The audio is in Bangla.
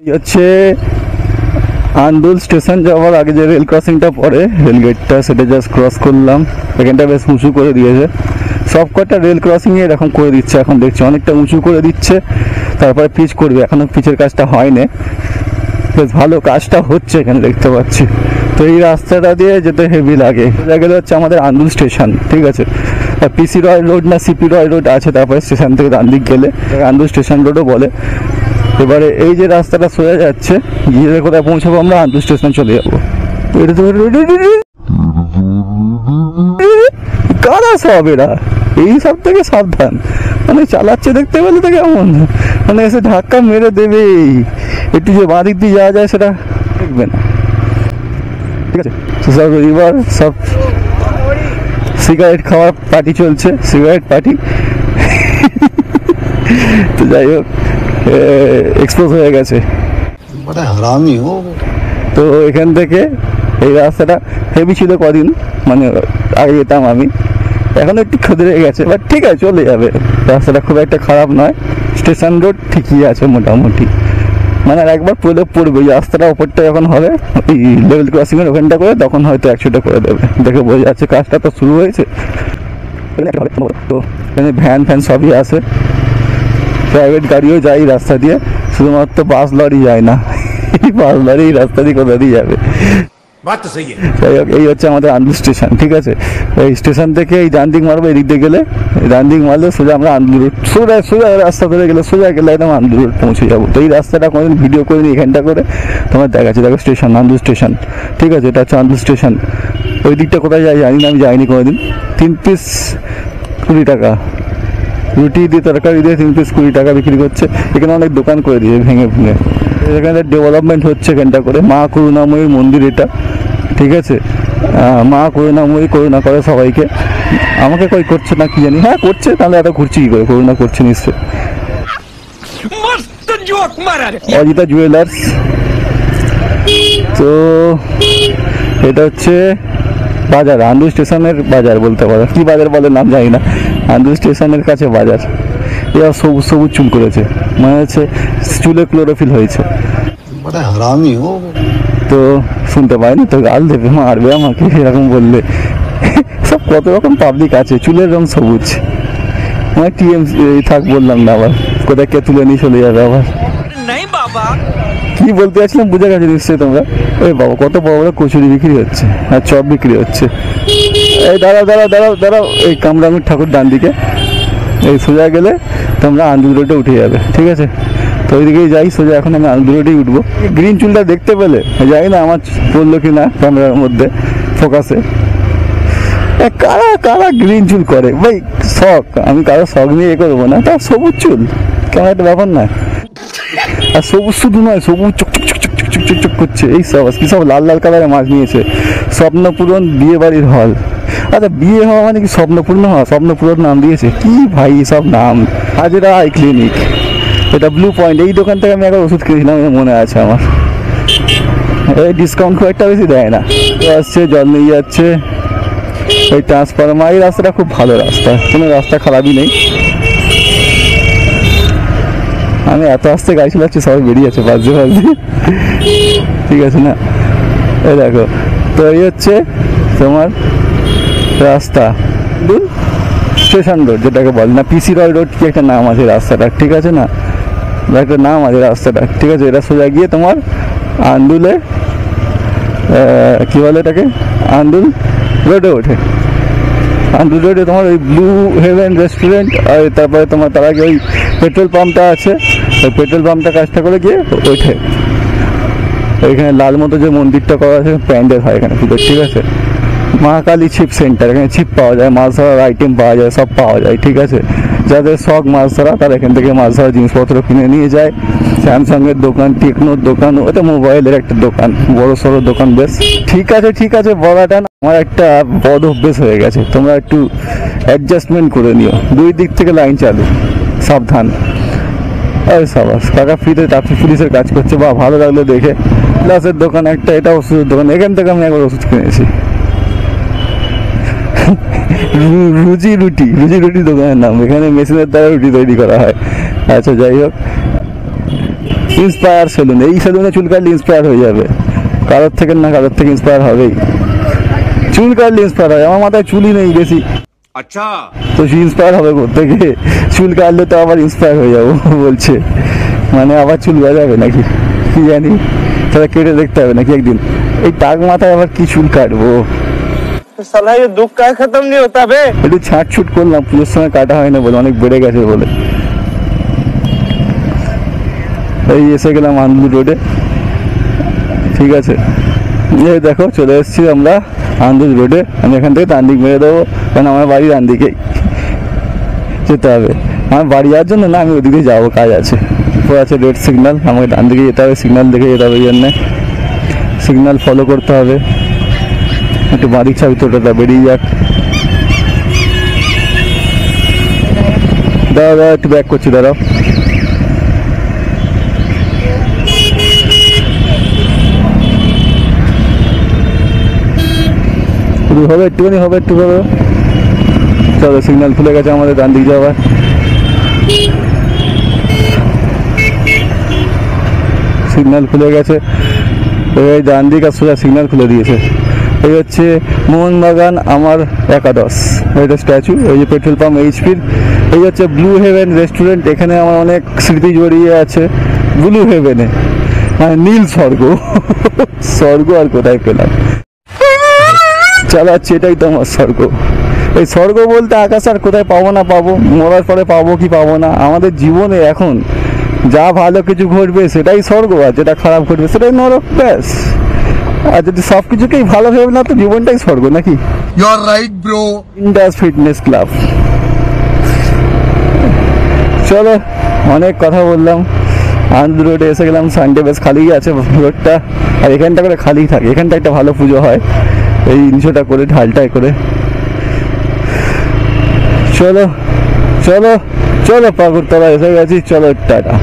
হচ্ছে আন্দুল স্টেশন যাওয়ার আগে যে রেল ক্রসিংটা পড়ে, রেল গেটটা, সেটা জাস্ট ক্রস করলাম। এখানটা বেশ উঁচু করে দিয়েছে, সব কটা রেল ক্রসিং এরকম করে দিচ্ছে। এখন দেখছি অনেকটা উঁচু করে দিচ্ছে, তারপরে পিচ করবে। এখনো পিচের কাজটা হয়নি, বেশ ভালো কাজটা হচ্ছে এখানে দেখতে পাচ্ছি। তো এই রাস্তাটা দিয়ে যেতে হেভি লাগে। গেলে হচ্ছে আমাদের আন্দুল স্টেশন, ঠিক আছে। পিসি রয় রোড না সিপি রয় রোড আছে, তারপরে স্টেশন থেকে ডান দিক গেলে আন্দুল স্টেশন রোডও বলে। এবারে এই যে রাস্তাটা সোজা যাচ্ছে, গিয়ে কোথায় পৌঁছাবো আমরা? আন্দুল স্টেশন চলে যাবো। এটা তো কারা সব এরা, এই সব থেকে সাবধান। মানে চালাচ্ছে দেখতে পেলে তো কেমন, মানে এসে ধাক্কা মেরে দেবে। একটু যে বাঁ দিক দিয়ে যাওয়া যায় সেটা দেখবেন, ঠিক আছে। সব এবার সব সিগারেট খাওয়ার পার্টি চলছে, সিগারেট পার্টি। তো যাই হোক, এক্সপোজ হয়ে গেছে। তো এখান থেকে এই রাস্তাটা হেভি ছিল কদিন, মানে আগে যেতাম আমি, এখন একটু ক্ষুদ্রে গেছে, বাট ঠিক আছে, চলে যাবে। রাস্তাটা খুব একটা খারাপ নয়, স্টেশন রোড ঠিকই আছে মোটামুটি। মানে আর একবার পড়বে ওই রাস্তাটা ওপরটা যখন হবে, ওই লেভেল ক্রসিং এর ওখানটা করে, তখন হয়তো 100টা করে দেবে। দেখে বোঝা যাচ্ছে কাজটা তো শুরু হয়েছে। তো এখানে ভ্যান ফ্যান সবই আছে, প্রাইভেট গাড়িও যায় রাস্তা দিয়ে, শুধুমাত্র বাস লরি যায় না। এই বাস লরি এই রাস্তা দিয়ে কোথা দিয়ে যাবে? যাই হোক, এই হচ্ছে আমাদের আন্দুল স্টেশন, ঠিক আছে। এই স্টেশন থেকে এই ডান দিক মারবো, এদিক দিয়ে গেলে ডান দিক মারলে সোজা আমরা আন্দুল রোড, সোজা সোজা রাস্তা ধরে গেলে সোজা গেলে একদম আন্দুল রোড পৌঁছে যাবো। তো এই রাস্তাটা কোনোদিন ভিডিও করিনি, এখানটা করে তোমার দেখাচ্ছি। দেখো স্টেশন, আন্দুল স্টেশন, ঠিক আছে। এটা হচ্ছে আন্দুল স্টেশন। ওই দিকটা কোথায় যায় জানি না, আমি যাইনি কোনোদিন। 3 পিস 20 টাকা, রুটি দিয়ে তরকারি দিয়ে 3 পিস 20 টাকা বিক্রি করছে। এখানে অনেক দোকান করে দিয়ে ভেঙে ভেঙে। এখানে ডেভেলপমেন্ট হচ্ছে এখানটা করে। মা করুণাময়ীর মন্দির এটা, ঠিক আছে। মা করুণাময়ী করুণা করে সবাইকে। আমাকে কই করছে না কি জানি, হ্যাঁ করছে, তাহলে এত ঘুরছি কি করে? করুণা করছে নিশ্চয়। অজিতা জুয়েলার্স। তো এটা হচ্ছে বাজার, আন্দুল স্টেশনের বাজার বলতে পারো, কি বাজার বলে নাম জানি না। আন্দুল স্টেশনের কাছে বাজার। এরা সবুজ সবুজ চুল করেছে, মনে হচ্ছে চুলে ক্লোরোফিল হয়েছে। তো শুনতে পাইনি তো, গাল দেবে, মারবে আমাকে এরকম বললে। সব কত রকম পাবলিক আছে, চুলের রং সবুজ। মানে থাক বললাম না, আবার কোথায় কে তুলে নিয়ে চলে যাবে আবার। কি বলতে যাচ্ছিলাম বুঝে গেছে নিশ্চয়ই তোমরা। এই বাবা, কত বড় বড় কচুরি বিক্রি হচ্ছে আর চপ বিক্রি হচ্ছে। এই দাঁড়াও দাঁড়াও দাঁড়াও দাঁড়াও, এই কামরাঙ্গীর ঠাকুর ডান দিকে, এই সোজা গেলে তোমরা আন্দুল রোডে উঠে যাবে, ঠিক আছে। তো ওইদিকেই যাই সোজা, এখন আমি আন্দুল রোডেই উঠবো। গ্রিন চুলটা দেখতে পেলে, জানি না আমার পড়লো কি না ক্যামেরার মধ্যে ফোকাসে। কারা কারা গ্রিন চুল করে ভাই? শখ, আমি কারো শখ নিয়ে এ করবো না। তার সবুজ চুল কেমন একটা ব্যাপার না। আর সবুজ শুধু নয়, সবুজ চকচক চকচক চকচক চকচক করছে। এই সব কি সব লাল লাল কালারের মাছ নিয়েছে। স্বপ্নপূরণ বিয়ে বাড়ির হল। আচ্ছা, বিয়ে হওয়া মানে কি স্বপ্নপূর্ণ হওয়া? স্বপ্নপূরণ নাম দিয়েছে কি ভাই, সব নাম। হাজরা আই ক্লিনিক, এটা ব্লু পয়েন্ট। এই দোকান থেকে আমি একবার ওষুধ কিনেছিলাম, মনে আছে আমার। এই ডিসকাউন্ট খুব একটা বেশি দেয় না। আসছে, জল নিয়ে যাচ্ছে। এই ট্রান্সফরমার, এই রাস্তাটা খুব ভালো রাস্তা, কোনো রাস্তা খারাপই নেই। আমি এত আস্তে গাড়ি চালাচ্ছি, সবাই বেরিয়েছে বাজে বাজে, ঠিক আছে না? এই দেখো, তো এই হচ্ছে তোমার রাস্তা স্টেশন রোড, যেটাকে বলে না পিসি রয় রোড, কি একটা নাম আছে রাস্তাটা, ঠিক আছে না? একটা নাম আছে রাস্তাটা, ঠিক আছে। এটা সোজা গিয়ে তোমার আন্দুলে কি বলে এটাকে, আন্দুল রোডে ওঠে। আন্দুল রোডে তোমার ওই ব্লু হেভেন রেস্টুরেন্ট, আর তারপরে তোমার তার আগে ওই পেট্রোল পাম্পটা আছে, ওই পেট্রোল পাম্পটা কাজটা করে গিয়ে ওঠে। ওইখানে লাল মতো যে মন্দিরটা করা আছে, প্যান্ডেল হয় এখানে পুজো, ঠিক আছে। মা কালী ছিপ সেন্টার, এখানে ছিপ পাওয়া যায়, মাছ ধরার আইটেম পাওয়া যায়, সব পাওয়া যায়, ঠিক আছে। যাদের শখ মাছ ধরা, তারা এখান থেকে মাছ ধরার জিনিসপত্র কিনে নিয়ে যায়। স্যামসাংয়ের দোকান, টেকনোর দোকান, ওটা মোবাইলের একটা দোকান, বড় সড়ো দোকান। বেশ ঠিক আছে, ঠিক আছে, বলাটা না আমার একটা বদ অভ্যেস হয়ে গেছে। তোমরা একটু অ্যাডজাস্টমেন্ট করে নিও, দুই দিক থেকে লাইন চালু, সাবধান। আরে সাবাস, কাকা ফ্রিতে ট্রাফিক পুলিশের কাজ করছে, বা ভালো লাগলো দেখে। গ্লাসের দোকান একটা, এটা ওষুধের দোকান, এখান থেকে আমি একবার ওষুধ কিনেছি। রুজি রুটি, রুজি রুটি দোকানের নাম। এখানে মেশিনের দ্বারা রুটি তৈরি করা হয়। আচ্ছা, যাই হোক, ইন্সপায়ার সেলুন, এই সেলুনে চুল কাটলে ইন্সপায়ার হয়ে যাবে, কারোর থেকে না কারোর থেকে ইন্সপায়ার হবেই। চুল কাটলে ইন্সপায়ার হয়, আমার মাথায় চুলই নেই বেশি, আচ্ছা তো ইন্সপায়ার হবে কোত্থেকে? চুল কাটলে তো আবার ইন্সপায়ার হয়ে যাবো বলছে, মানে আবার চুল গজাবে নাকি কি জানি, তাহলে কেটে দেখতে হবে নাকি একদিন। এই টাক মাথায় আবার কি চুল কাটবো? साला ये दुख का खत्म नहीं होता बे। একটু ছাট ছুট করলাম, পুজোর সময় কাটা হয় না বলে, অনেক বেড়ে গেছে বলে। এই এসে গেলাম আন্দুল রোডে, ঠিক আছে, এই দেখো চলে এসেছি আমরা আন্দুল রোডে। আমি এখান থেকে ডান দিক মেরে দেবো, কারণ আমার বাড়ি ডান দিকেই যেতে হবে। আমার বাড়ি যাওয়ার জন্য না, আমি ওদিকে যাবো, কাজ আছে। উপর আছে রেড সিগন্যাল, আমাকে ডান দিকে যেতে হবে, সিগন্যাল দেখে যেতে হবে, এই জন্যে সিগন্যাল ফলো করতে হবে। একটু বাঁদিক চাবি টোটোটা বেরিয়ে যাক, দাঁড়াও একটু ব্যাক করছি, দাঁড়াও। হবে একটুখানি, হবে একটু হবে। চলো সিগন্যাল খুলে গেছে আমাদের ডান দিক যাওয়ার। সিগন্যাল খুলে গেছে, এই ডান দিক আর সোজা সিগন্যাল খুলে দিয়েছে। এই হচ্ছে মোহনবাগান আমার একাদশ, এটা স্ট্যাচু। এই যে পেট্রোল পাম্প এইচপির। এই হচ্ছে ব্লু হেভেন রেস্টুরেন্ট, এখানে আমার অনেক স্মৃতি জড়িয়ে আছে। ব্লু হেভেনে মানে নীল স্বর্গ, স্বর্গ আর কোথায় পেলাম, চালাচ্ছি, এটাই তো আমার স্বর্গ। এই স্বর্গ বলতে আকাশ আর কোথায় পাবো না পাবো, মরার পরে পাবো কি পাবো না। আমাদের জীবনে এখন যা ভালো কিছু ঘটবে সেটাই স্বর্গ, আর যেটা খারাপ ঘটবে সেটাই নরক, ব্যাস। আর যদি সব কিছুকেই ভালো ভেবে না, তো জীবনটাই স্বর্গ নাকি। You are right bro. Indus fitness club. চলো অনেক কথা বললাম, আন্দুল রোডে এসে গেলাম। সানডে বেশ খালি আছে রোডটা, আর এখানটা করে খালি থাকে। এখানটা একটা ভালো পুজো হয়, এই জিনিসটা করে ঢালটায় করে। চলো চলো চলো, পাকুড়তলা এসে গেছি, চলো টাটা।